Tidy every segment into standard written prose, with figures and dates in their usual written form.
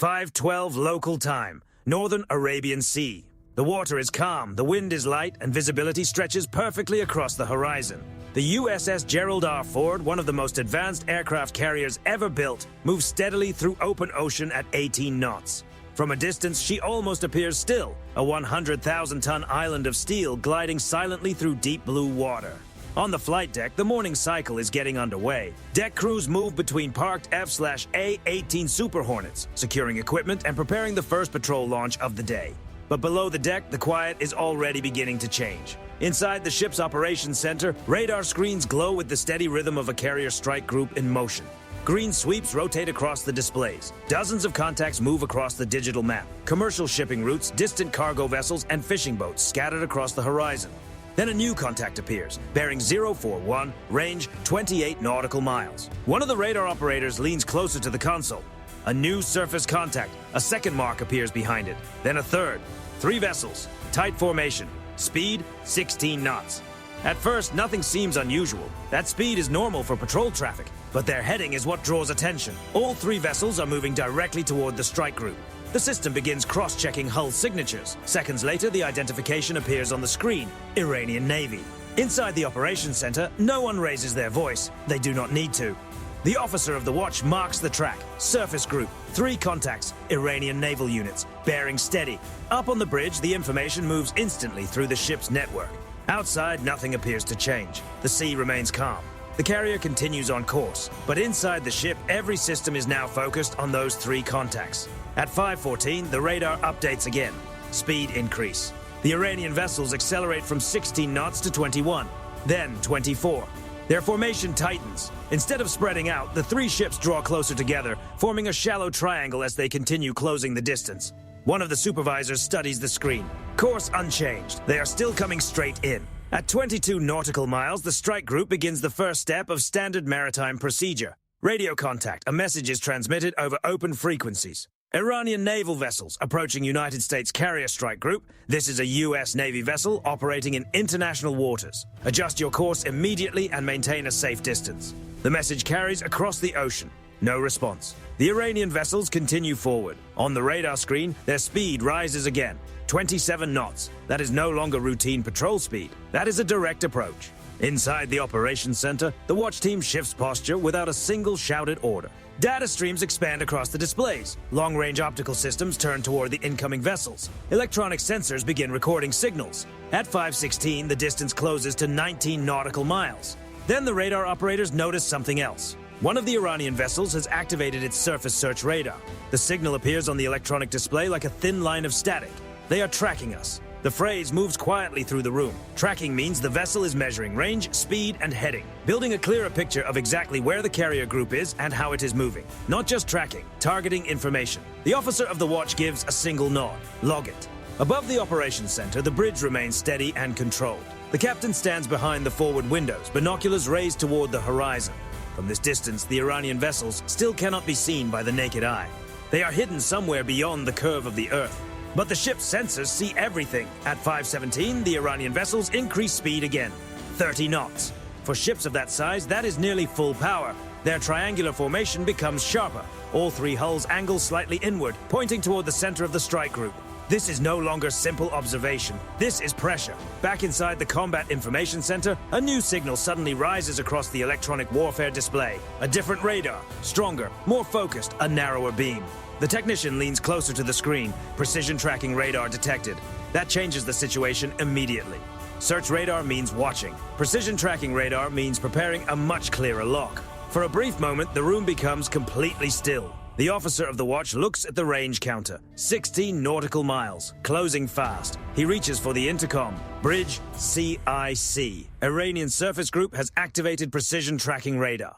5:12 local time, Northern Arabian Sea. The water is calm, the wind is light, and visibility stretches perfectly across the horizon. The USS Gerald R. Ford, one of the most advanced aircraft carriers ever built, moves steadily through open ocean at 18 knots. From a distance, she almost appears still, a 100,000-ton island of steel gliding silently through deep blue water. On the flight deck, the morning cycle is getting underway. Deck crews move between parked F/A-18 Super Hornets, securing equipment and preparing the first patrol launch of the day. But below the deck, the quiet is already beginning to change. Inside the ship's operations center, radar screens glow with the steady rhythm of a carrier strike group in motion. Green sweeps rotate across the displays. Dozens of contacts move across the digital map. Commercial shipping routes, distant cargo vessels, and fishing boats scattered across the horizon. Then a new contact appears, bearing 041, range 28 nautical miles. One of the radar operators leans closer to the console. A new surface contact. A second mark appears behind it. Then a third. 3 vessels. Tight formation. Speed, 16 knots. At first, nothing seems unusual. That speed is normal for patrol traffic. But their heading is what draws attention. All 3 vessels are moving directly toward the strike group. The system begins cross-checking hull signatures. Seconds later, the identification appears on the screen. Iranian Navy. Inside the operations center, no one raises their voice. They do not need to. The officer of the watch marks the track. Surface group. 3 contacts. Iranian naval units. Bearing steady. Up on the bridge, the information moves instantly through the ship's network. Outside, nothing appears to change. The sea remains calm. The carrier continues on course. But inside the ship, every system is now focused on those 3 contacts. At 5:14, the radar updates again. Speed increase. The Iranian vessels accelerate from 16 knots to 21. Then 24. Their formation tightens. Instead of spreading out, the 3 ships draw closer together, forming a shallow triangle as they continue closing the distance. One of the supervisors studies the screen. Course unchanged. They are still coming straight in. At 22 nautical miles, the strike group begins the first step of standard maritime procedure. Radio contact. A message is transmitted over open frequencies. Iranian naval vessels approaching United States carrier strike group. This is a U.S. Navy vessel operating in international waters. Adjust your course immediately and maintain a safe distance. The message carries across the ocean. No response. The Iranian vessels continue forward. On the radar screen, their speed rises again. 27 knots. That is no longer routine patrol speed. That is a direct approach. Inside the operations center, the watch team shifts posture without a single shouted order. Data streams expand across the displays. Long-range optical systems turn toward the incoming vessels. Electronic sensors begin recording signals. At 5:16, the distance closes to 19 nautical miles. Then the radar operators notice something else. One of the Iranian vessels has activated its surface search radar. The signal appears on the electronic display like a thin line of static. They are tracking us. The phrase moves quietly through the room. Tracking means the vessel is measuring range, speed, and heading, building a clearer picture of exactly where the carrier group is and how it is moving. Not just tracking, targeting information. The officer of the watch gives a single nod. Log it. Above the operations center, the bridge remains steady and controlled. The captain stands behind the forward windows, binoculars raised toward the horizon. From this distance, the Iranian vessels still cannot be seen by the naked eye. They are hidden somewhere beyond the curve of the Earth. But the ship's sensors see everything. At 5:17, the Iranian vessels increase speed again. 30 knots. For ships of that size, that is nearly full power. Their triangular formation becomes sharper. All 3 hulls angle slightly inward, pointing toward the center of the strike group. This is no longer simple observation. This is pressure. Back inside the Combat Information Center, a new signal suddenly rises across the electronic warfare display. A different radar, stronger, more focused, a narrower beam. The technician leans closer to the screen. Precision tracking radar detected. That changes the situation immediately. Search radar means watching. Precision tracking radar means preparing a much clearer lock. For a brief moment, the room becomes completely still. The officer of the watch looks at the range counter. 16 nautical miles, closing fast. He reaches for the intercom. Bridge CIC. Iranian surface group has activated precision tracking radar.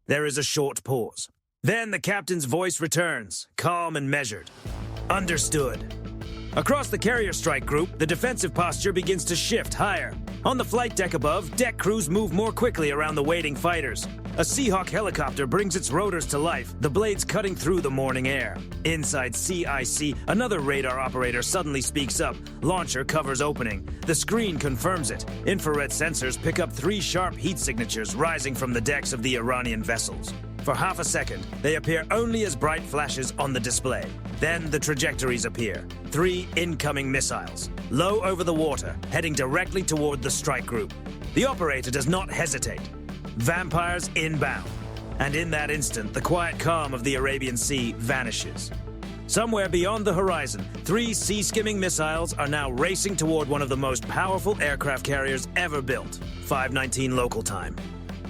There is a short pause. Then the captain's voice returns, calm and measured. Understood. Across the carrier strike group, the defensive posture begins to shift higher. On the flight deck above, deck crews move more quickly around the waiting fighters. A Seahawk helicopter brings its rotors to life, the blades cutting through the morning air. Inside CIC, another radar operator suddenly speaks up. Launcher covers opening. The screen confirms it. Infrared sensors pick up 3 sharp heat signatures rising from the decks of the Iranian vessels. For half a second, they appear only as bright flashes on the display. Then the trajectories appear. 3 incoming missiles, low over the water, heading directly toward the strike group. The operator does not hesitate. Vampires inbound. And in that instant, the quiet calm of the Arabian Sea vanishes. Somewhere beyond the horizon, 3 sea-skimming missiles are now racing toward one of the most powerful aircraft carriers ever built, 5:19 local time.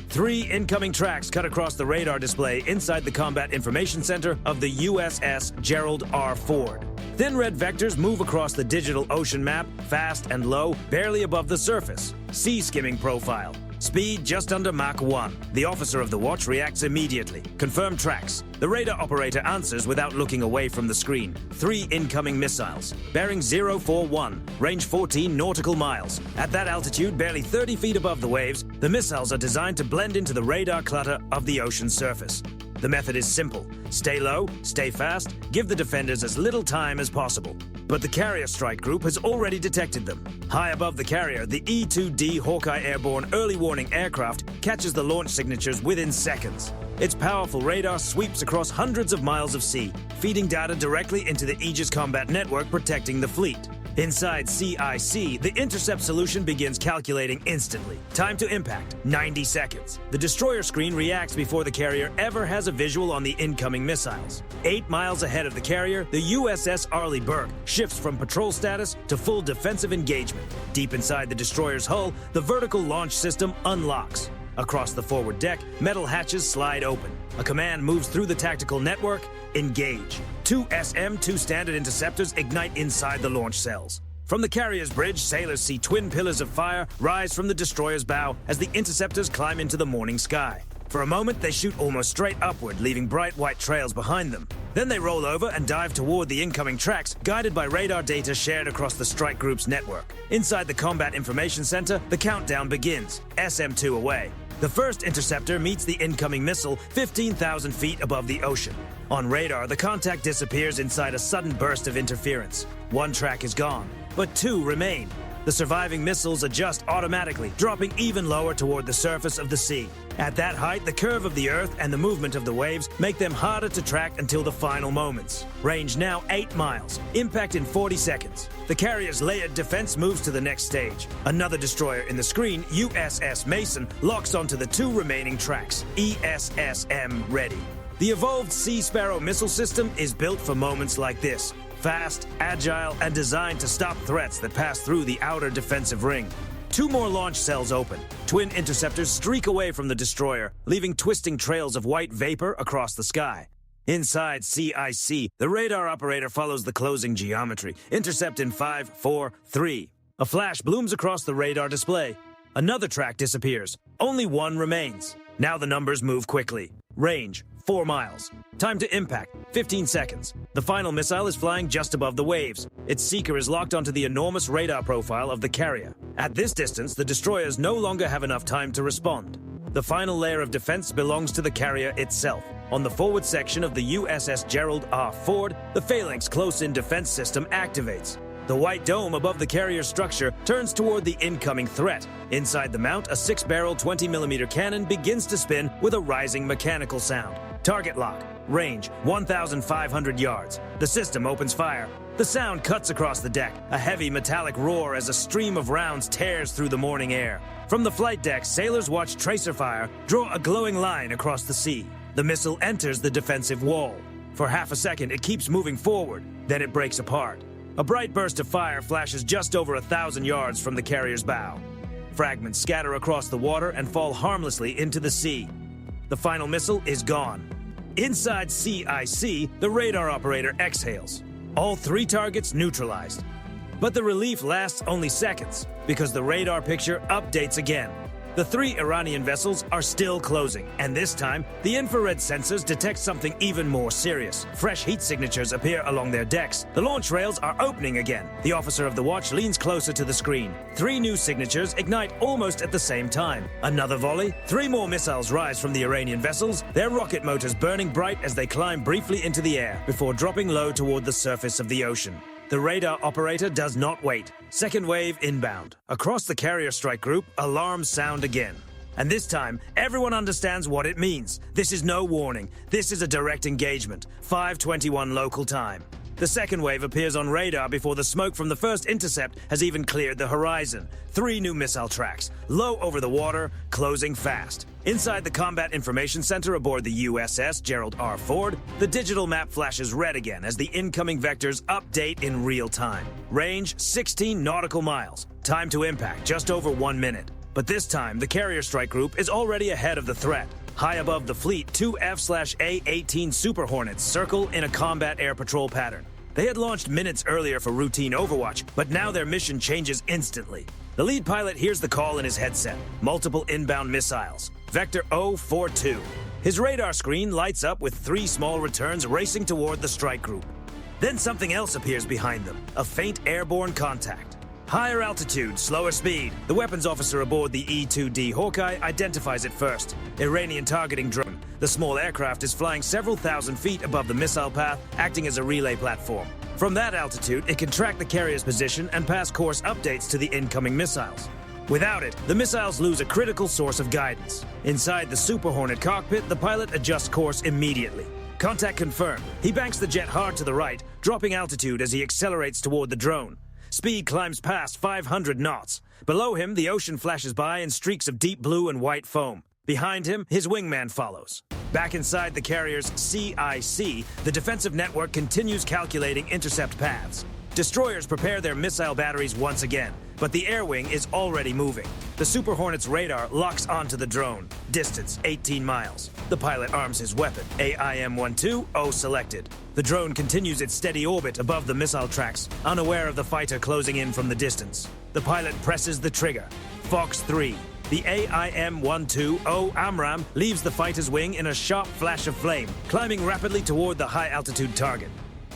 3 incoming tracks cut across the radar display inside the Combat Information Center of the USS Gerald R. Ford. Thin red vectors move across the digital ocean map, fast and low, barely above the surface. Sea-skimming profile. Speed just under Mach 1. The officer of the watch reacts immediately. Confirm tracks. The radar operator answers without looking away from the screen. 3 incoming missiles. Bearing 041, range 14 nautical miles. At that altitude, barely 30 feet above the waves, the missiles are designed to blend into the radar clutter of the ocean surface. The method is simple. Stay low, stay fast, give the defenders as little time as possible. But the carrier strike group has already detected them. High above the carrier, the E-2D Hawkeye airborne early warning aircraft catches the launch signatures within seconds. Its powerful radar sweeps across hundreds of miles of sea, feeding data directly into the Aegis Combat Network protecting the fleet. Inside CIC, the intercept solution begins calculating instantly. Time to impact, 90 seconds. The destroyer screen reacts before the carrier ever has a visual on the incoming missiles. 8 miles ahead of the carrier, the USS Arleigh Burke shifts from patrol status to full defensive engagement. Deep inside the destroyer's hull, the vertical launch system unlocks. Across the forward deck, metal hatches slide open. A command moves through the tactical network. Engage. 2 SM-2 standard interceptors ignite inside the launch cells. From the carrier's bridge, sailors see twin pillars of fire rise from the destroyer's bow as the interceptors climb into the morning sky. For a moment, they shoot almost straight upward, leaving bright white trails behind them. Then they roll over and dive toward the incoming tracks, guided by radar data shared across the strike group's network. Inside the Combat Information Center, the countdown begins, SM-2 away. The first interceptor meets the incoming missile 15,000 feet above the ocean. On radar, the contact disappears inside a sudden burst of interference. 1 track is gone, but 2 remain. The surviving missiles adjust automatically, dropping even lower toward the surface of the sea. At that height, the curve of the Earth and the movement of the waves make them harder to track until the final moments. Range now 8 miles. Impact in 40 seconds. The carrier's layered defense moves to the next stage. Another destroyer in the screen, USS Mason, locks onto the 2 remaining tracks. ESSM ready. The evolved Sea Sparrow missile system is built for moments like this. Fast, agile, and designed to stop threats that pass through the outer defensive ring. 2 more launch cells open. Twin interceptors streak away from the destroyer, leaving twisting trails of white vapor across the sky. Inside CIC, the radar operator follows the closing geometry. Intercept in 5, 4, 3. A flash blooms across the radar display. Another track disappears. Only 1 remains. Now the numbers move quickly. Range, 4 miles. Time to impact, 15 seconds. The final missile is flying just above the waves. Its seeker is locked onto the enormous radar profile of the carrier. At this distance, the destroyers no longer have enough time to respond. The final layer of defense belongs to the carrier itself. On the forward section of the USS Gerald R. Ford, the Phalanx close-in defense system activates. The white dome above the carrier's structure turns toward the incoming threat. Inside the mount, a 6-barrel 20mm cannon begins to spin with a rising mechanical sound. Target lock. Range, 1,500 yards. The system opens fire. The sound cuts across the deck, a heavy metallic roar as a stream of rounds tears through the morning air. From the flight deck, sailors watch tracer fire draw a glowing line across the sea. The missile enters the defensive wall. For half a second, it keeps moving forward. Then it breaks apart. A bright burst of fire flashes just over 1,000 yards from the carrier's bow. Fragments scatter across the water and fall harmlessly into the sea. The final missile is gone. Inside CIC, the radar operator exhales. All 3 targets neutralized. But the relief lasts only seconds, because the radar picture updates again. The 3 Iranian vessels are still closing, and this time, the infrared sensors detect something even more serious. Fresh heat signatures appear along their decks. The launch rails are opening again. The officer of the watch leans closer to the screen. 3 new signatures ignite almost at the same time. Another volley. 3 more missiles rise from the Iranian vessels, their rocket motors burning bright as they climb briefly into the air, before dropping low toward the surface of the ocean. The radar operator does not wait. Second wave inbound. Across the carrier strike group, alarms sound again. And this time, everyone understands what it means. This is no warning. This is a direct engagement. 5:21 local time. The second wave appears on radar before the smoke from the first intercept has even cleared the horizon. 3 new missile tracks, low over the water, closing fast. Inside the Combat Information Center aboard the USS Gerald R. Ford, the digital map flashes red again as the incoming vectors update in real time. Range 16 nautical miles. Time to impact just over 1 minute. But this time, the carrier strike group is already ahead of the threat. High above the fleet, 2 F/A-18 Super Hornets circle in a combat air patrol pattern. They had launched minutes earlier for routine overwatch, but now their mission changes instantly. The lead pilot hears the call in his headset. Multiple inbound missiles. Vector 042. His radar screen lights up with 3 small returns racing toward the strike group. Then something else appears behind them, a faint airborne contact. Higher altitude, slower speed. The weapons officer aboard the E-2D Hawkeye identifies it first. Iranian targeting drone. The small aircraft is flying several thousand feet above the missile path, acting as a relay platform. From that altitude, it can track the carrier's position and pass course updates to the incoming missiles. Without it, the missiles lose a critical source of guidance. Inside the Super Hornet cockpit, the pilot adjusts course immediately. Contact confirmed. He banks the jet hard to the right, dropping altitude as he accelerates toward the drone. Speed climbs past 500 knots. Below him, the ocean flashes by in streaks of deep blue and white foam. Behind him, his wingman follows. Back inside the carrier's CIC, the defensive network continues calculating intercept paths. Destroyers prepare their missile batteries once again, but the air wing is already moving. The Super Hornet's radar locks onto the drone. Distance 18 miles. The pilot arms his weapon. AIM-12 O selected. The drone continues its steady orbit above the missile tracks, unaware of the fighter closing in from the distance. The pilot presses the trigger. Fox 3. The AIM-12 O AMRAAM leaves the fighter's wing in a sharp flash of flame, climbing rapidly toward the high-altitude target.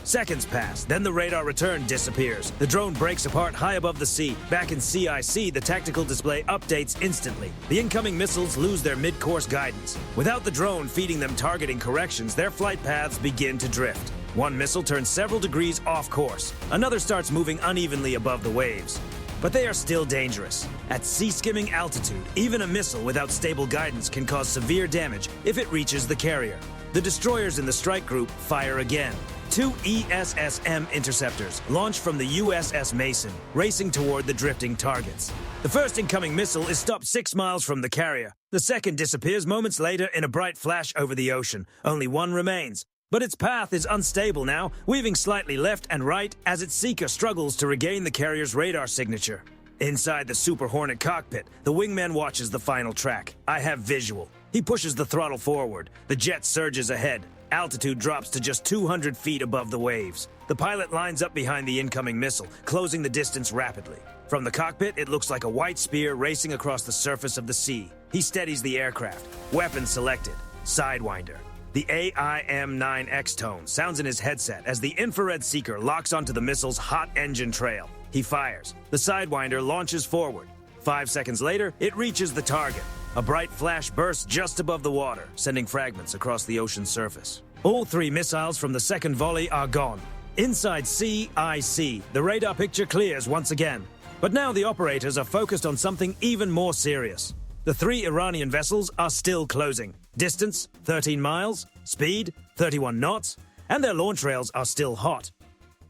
Seconds pass, then the radar return disappears. The drone breaks apart high above the sea. Back in CIC, the tactical display updates instantly. The incoming missiles lose their mid-course guidance. Without the drone feeding them targeting corrections, their flight paths begin to drift. One missile turns several degrees off course. Another starts moving unevenly above the waves. But they are still dangerous. At sea-skimming altitude, even a missile without stable guidance can cause severe damage if it reaches the carrier. The destroyers in the strike group fire again. 2 ESSM interceptors launch from the USS Mason, racing toward the drifting targets. The first incoming missile is stopped 6 miles from the carrier. The second disappears moments later in a bright flash over the ocean. Only one remains. But its path is unstable now, weaving slightly left and right as its seeker struggles to regain the carrier's radar signature. Inside the Super Hornet cockpit, the wingman watches the final track. I have visual. He pushes the throttle forward. The jet surges ahead. Altitude drops to just 200 feet above the waves. The pilot lines up behind the incoming missile, closing the distance rapidly. From the cockpit, it looks like a white spear racing across the surface of the sea. He steadies the aircraft. Weapon selected. Sidewinder. The AIM-9 X-tone sounds in his headset as the infrared seeker locks onto the missile's hot engine trail. He fires. The Sidewinder launches forward. 5 seconds later, it reaches the target. A bright flash bursts just above the water, sending fragments across the ocean's surface. All 3 missiles from the second volley are gone. Inside CIC, the radar picture clears once again. But now the operators are focused on something even more serious. The 3 Iranian vessels are still closing. Distance, 13 miles. Speed, 31 knots. And their launch rails are still hot.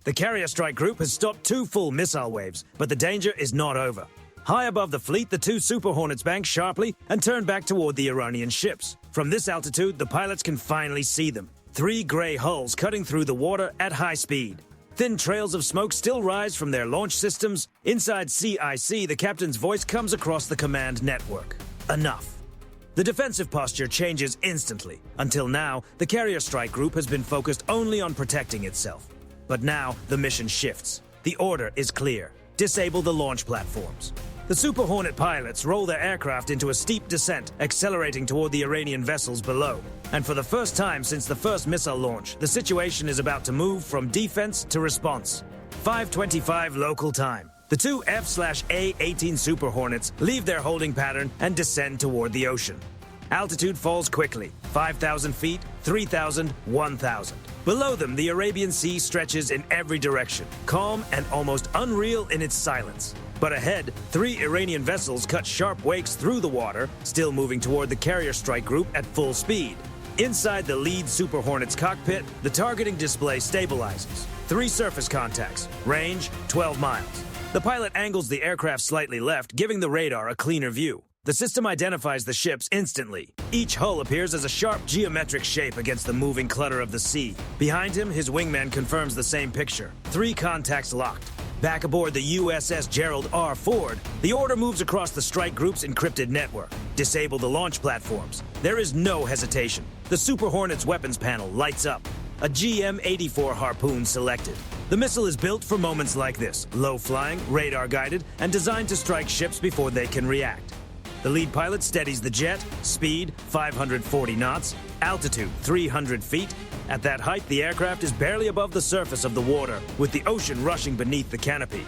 The carrier strike group has stopped 2 full missile waves, but the danger is not over. High above the fleet, the 2 Super Hornets bank sharply and turn back toward the Iranian ships. From this altitude, the pilots can finally see them. 3 gray hulls cutting through the water at high speed. Thin trails of smoke still rise from their launch systems. Inside CIC, the captain's voice comes across the command network. Enough. The defensive posture changes instantly. Until now, the carrier strike group has been focused only on protecting itself. But now, the mission shifts. The order is clear. Disable the launch platforms. The Super Hornet pilots roll their aircraft into a steep descent, accelerating toward the Iranian vessels below. And for the first time since the first missile launch, the situation is about to move from defense to response. 5:25 local time. The 2 F/A-18 Super Hornets leave their holding pattern and descend toward the ocean. Altitude falls quickly. 5,000 feet, 3,000, 1,000. Below them, the Arabian Sea stretches in every direction, calm and almost unreal in its silence. But ahead, 3 Iranian vessels cut sharp wakes through the water, still moving toward the carrier strike group at full speed. Inside the lead Super Hornet's cockpit, the targeting display stabilizes. 3 surface contacts, range 12 miles. The pilot angles the aircraft slightly left, giving the radar a cleaner view. The system identifies the ships instantly. Each hull appears as a sharp geometric shape against the moving clutter of the sea. Behind him, his wingman confirms the same picture. 3 contacts locked. Back aboard the USS Gerald R. Ford, the order moves across the strike group's encrypted network. Disable the launch platforms. There is no hesitation. The Super Hornet's weapons panel lights up. A GM-84 Harpoon selected. The missile is built for moments like this, low-flying, radar-guided, and designed to strike ships before they can react. The lead pilot steadies the jet, speed 540 knots, altitude 300 feet. At that height, the aircraft is barely above the surface of the water, with the ocean rushing beneath the canopy.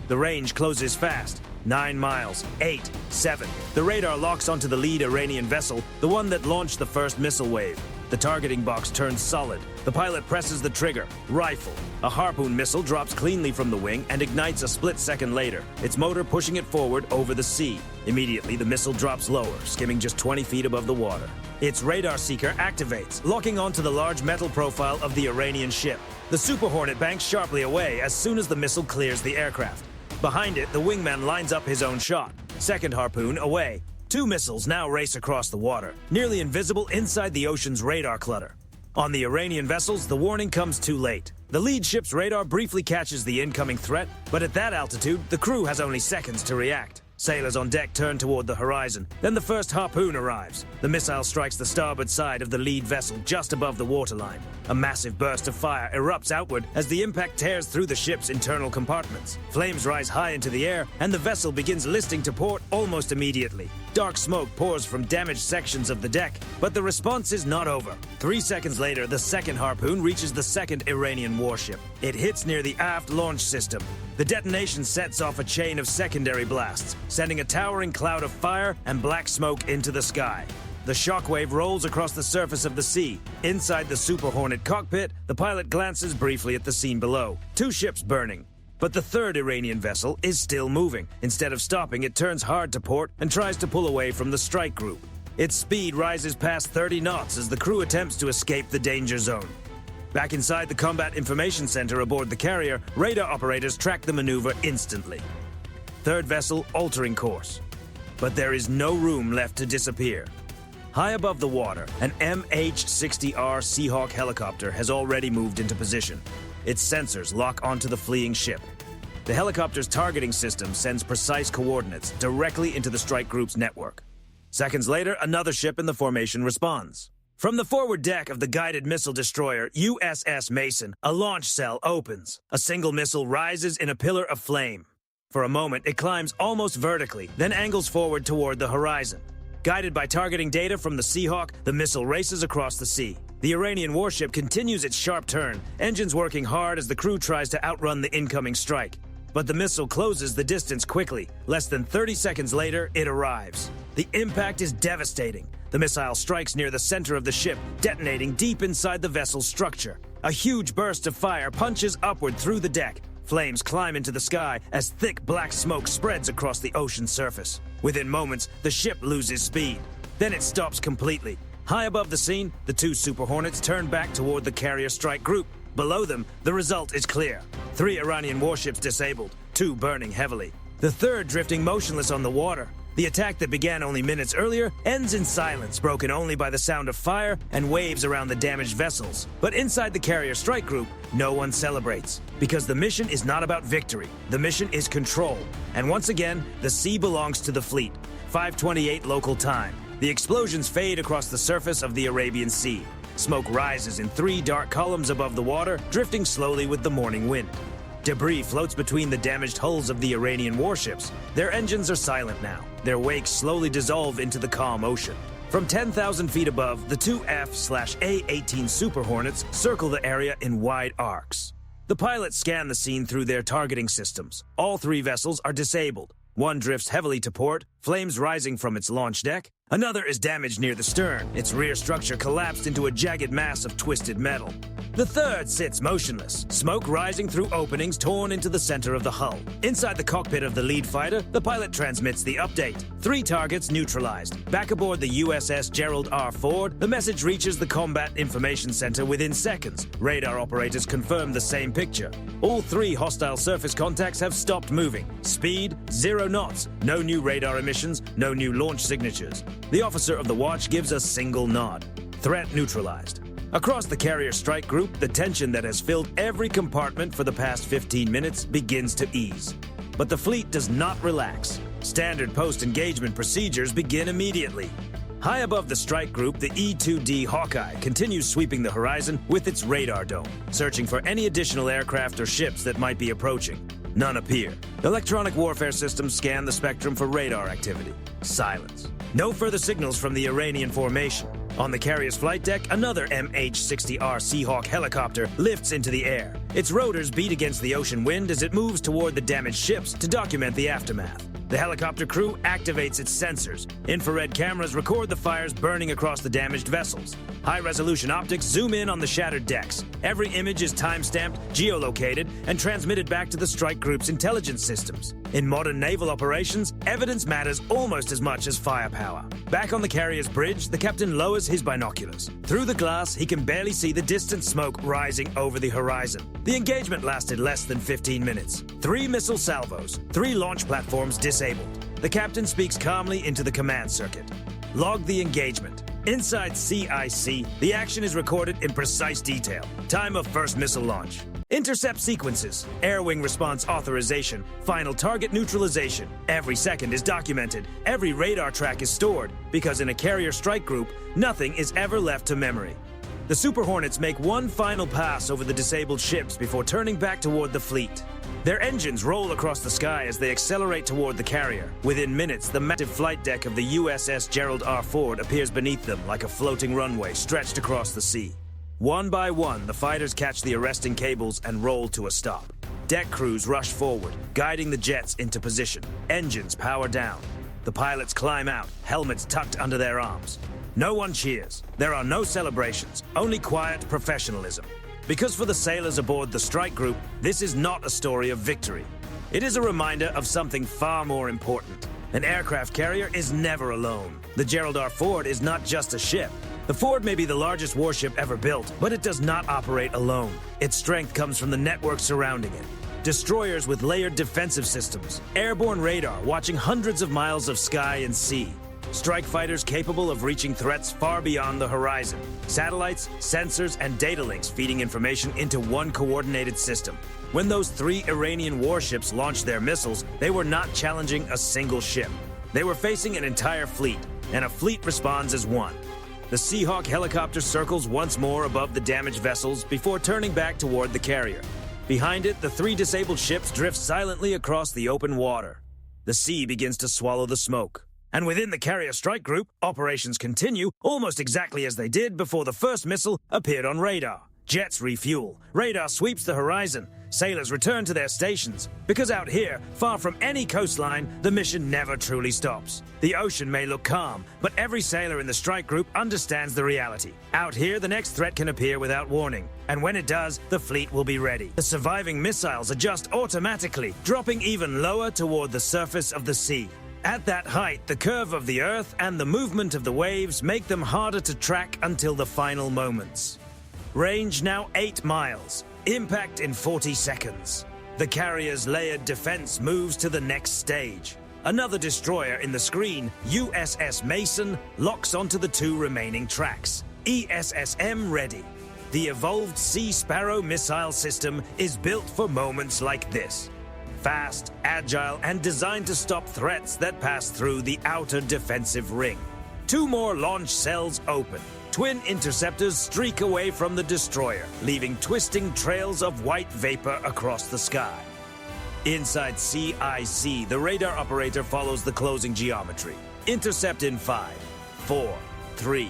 The range closes fast, 9 miles, 8, 7. The radar locks onto the lead Iranian vessel, the one that launched the first missile wave. The targeting box turns solid. The pilot presses the trigger. Rifle. A Harpoon missile drops cleanly from the wing and ignites a split second later, its motor pushing it forward over the sea. Immediately, the missile drops lower, skimming just 20 feet above the water. Its radar seeker activates, locking onto the large metal profile of the Iranian ship. The Super Hornet banks sharply away as soon as the missile clears the aircraft. Behind it, the wingman lines up his own shot. Second Harpoon away. 2 missiles now race across the water, nearly invisible inside the ocean's radar clutter. On the Iranian vessels, the warning comes too late. The lead ship's radar briefly catches the incoming threat, but at that altitude, the crew has only seconds to react. Sailors on deck turn toward the horizon. Then the first Harpoon arrives. The missile strikes the starboard side of the lead vessel just above the waterline. A massive burst of fire erupts outward as the impact tears through the ship's internal compartments. Flames rise high into the air, and the vessel begins listing to port almost immediately. Dark smoke pours from damaged sections of the deck, but the response is not over. 3 seconds later, the second Harpoon reaches the second Iranian warship. It hits near the aft launch system. The detonation sets off a chain of secondary blasts, sending a towering cloud of fire and black smoke into the sky. The shockwave rolls across the surface of the sea. Inside the Super Hornet cockpit, the pilot glances briefly at the scene below. 2 ships burning. But the third Iranian vessel is still moving. Instead of stopping, it turns hard to port and tries to pull away from the strike group. Its speed rises past 30 knots as the crew attempts to escape the danger zone. Back inside the Combat Information Center aboard the carrier, radar operators track the maneuver instantly. Third vessel altering course. But there is no room left to disappear. High above the water, an MH-60R Seahawk helicopter has already moved into position. Its sensors lock onto the fleeing ship. The helicopter's targeting system sends precise coordinates directly into the strike group's network. Seconds later, another ship in the formation responds. From the forward deck of the guided missile destroyer USS Mason, a launch cell opens. A single missile rises in a pillar of flame. For a moment, it climbs almost vertically, then angles forward toward the horizon. Guided by targeting data from the Seahawk, the missile races across the sea. The Iranian warship continues its sharp turn, engines working hard as the crew tries to outrun the incoming strike. But the missile closes the distance quickly. Less than 30 seconds later, it arrives. The impact is devastating. The missile strikes near the center of the ship, detonating deep inside the vessel's structure. A huge burst of fire punches upward through the deck. Flames climb into the sky as thick black smoke spreads across the ocean surface. Within moments, the ship loses speed. Then it stops completely. High above the scene, the 2 Super Hornets turn back toward the carrier strike group. Below them, the result is clear. 3 Iranian warships disabled, 2 burning heavily. The third drifting motionless on the water. The attack that began only minutes earlier ends in silence, broken only by the sound of fire and waves around the damaged vessels. But inside the carrier strike group, no one celebrates. Because the mission is not about victory. The mission is control. And once again, the sea belongs to the fleet. 5:28 local time. The explosions fade across the surface of the Arabian Sea. Smoke rises in 3 dark columns above the water, drifting slowly with the morning wind. Debris floats between the damaged hulls of the Iranian warships. Their engines are silent now. Their wakes slowly dissolve into the calm ocean. From 10,000 feet above, the 2 F/A-18 Super Hornets circle the area in wide arcs. The pilots scan the scene through their targeting systems. All 3 vessels are disabled. One drifts heavily to port, flames rising from its launch deck. Another is damaged near the stern. Its rear structure collapsed into a jagged mass of twisted metal. The third sits motionless, smoke rising through openings torn into the center of the hull. Inside the cockpit of the lead fighter, the pilot transmits the update. 3 targets neutralized. Back aboard the USS Gerald R. Ford, the message reaches the Combat Information Center within seconds. Radar operators confirm the same picture. All 3 hostile surface contacts have stopped moving. Speed, 0 knots. No new radar emissions, no new launch signatures. The officer of the watch gives a single nod. Threat neutralized. Across the carrier strike group, the tension that has filled every compartment for the past 15 minutes begins to ease. But the fleet does not relax. Standard post-engagement procedures begin immediately. High above the strike group, the E-2D Hawkeye continues sweeping the horizon with its radar dome, searching for any additional aircraft or ships that might be approaching. None appear. Electronic warfare systems scan the spectrum for radar activity. Silence. No further signals from the Iranian formation. On the carrier's flight deck, another MH-60R Seahawk helicopter lifts into the air. Its rotors beat against the ocean wind as it moves toward the damaged ships to document the aftermath. The helicopter crew activates its sensors. Infrared cameras record the fires burning across the damaged vessels. High-resolution optics zoom in on the shattered decks. Every image is time-stamped, geolocated, and transmitted back to the strike group's intelligence systems. In modern naval operations, evidence matters almost as much as firepower. Back on the carrier's bridge, the captain lowers his binoculars. Through the glass, he can barely see the distant smoke rising over the horizon. The engagement lasted less than 15 minutes. 3 missile salvos, 3 launch platforms disabled. The captain speaks calmly into the command circuit. Log the engagement. Inside CIC, the action is recorded in precise detail. Time of first missile launch. Intercept sequences, air wing response authorization, final target neutralization. Every second is documented. Every radar track is stored, because in a carrier strike group, nothing is ever left to memory. The Super Hornets make one final pass over the disabled ships before turning back toward the fleet. Their engines roll across the sky as they accelerate toward the carrier. Within minutes, the massive flight deck of the USS Gerald R. Ford appears beneath them like a floating runway stretched across the sea. One by one, the fighters catch the arresting cables and roll to a stop. Deck crews rush forward, guiding the jets into position. Engines power down. The pilots climb out, helmets tucked under their arms. No one cheers. There are no celebrations, only quiet professionalism. Because for the sailors aboard the strike group, this is not a story of victory. It is a reminder of something far more important. An aircraft carrier is never alone. The Gerald R. Ford is not just a ship. The Ford may be the largest warship ever built, but it does not operate alone. Its strength comes from the network surrounding it. Destroyers with layered defensive systems, airborne radar watching hundreds of miles of sky and sea, strike fighters capable of reaching threats far beyond the horizon, satellites, sensors, and data links feeding information into one coordinated system. When those 3 Iranian warships launched their missiles, they were not challenging a single ship. They were facing an entire fleet, and a fleet responds as one. The Seahawk helicopter circles once more above the damaged vessels before turning back toward the carrier. Behind it, the 3 disabled ships drift silently across the open water. The sea begins to swallow the smoke. And within the carrier strike group, operations continue almost exactly as they did before the first missile appeared on radar. Jets refuel. Radar sweeps the horizon. Sailors return to their stations. Because out here, far from any coastline, the mission never truly stops. The ocean may look calm, but every sailor in the strike group understands the reality. Out here, the next threat can appear without warning. And when it does, the fleet will be ready. The surviving missiles adjust automatically, dropping even lower toward the surface of the sea. At that height, the curve of the Earth and the movement of the waves make them harder to track until the final moments. Range now 8 miles. Impact in 40 seconds. The carrier's layered defense moves to the next stage. Another destroyer in the screen, USS Mason, locks onto the 2 remaining tracks. ESSM ready. The evolved Sea Sparrow missile system is built for moments like this. Fast, agile, and designed to stop threats that pass through the outer defensive ring. 2 more launch cells open. Twin interceptors streak away from the destroyer, leaving twisting trails of white vapor across the sky. Inside CIC, the radar operator follows the closing geometry. Intercept in 5, 4, 3.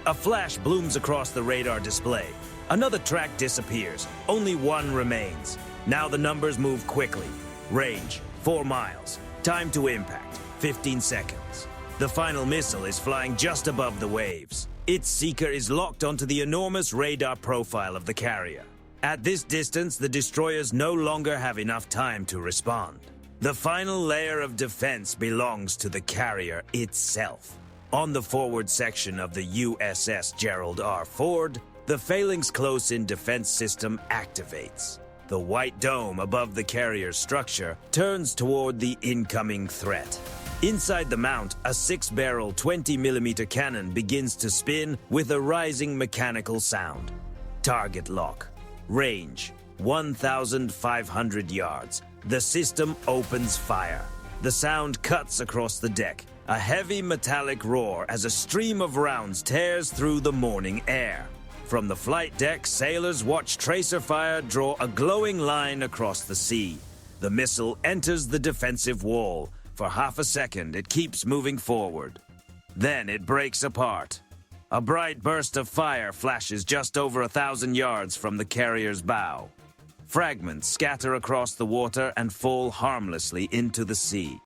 A flash blooms across the radar display. Another track disappears. Only 1 remains. Now the numbers move quickly. Range, 4 miles. Time to impact, 15 seconds. The final missile is flying just above the waves. Its seeker is locked onto the enormous radar profile of the carrier. At this distance, the destroyers no longer have enough time to respond. The final layer of defense belongs to the carrier itself. On the forward section of the USS Gerald R. Ford, the Phalanx Close-In Defense System activates. The white dome above the carrier's structure turns toward the incoming threat. Inside the mount, a 6-barrel 20mm cannon begins to spin with a rising mechanical sound. Target lock. Range, 1,500 yards. The system opens fire. The sound cuts across the deck. A heavy metallic roar as a stream of rounds tears through the morning air. From the flight deck, sailors watch tracer fire draw a glowing line across the sea. The missile enters the defensive wall. For half a second, it keeps moving forward. Then it breaks apart. A bright burst of fire flashes just over 1,000 yards from the carrier's bow. Fragments scatter across the water and fall harmlessly into the sea.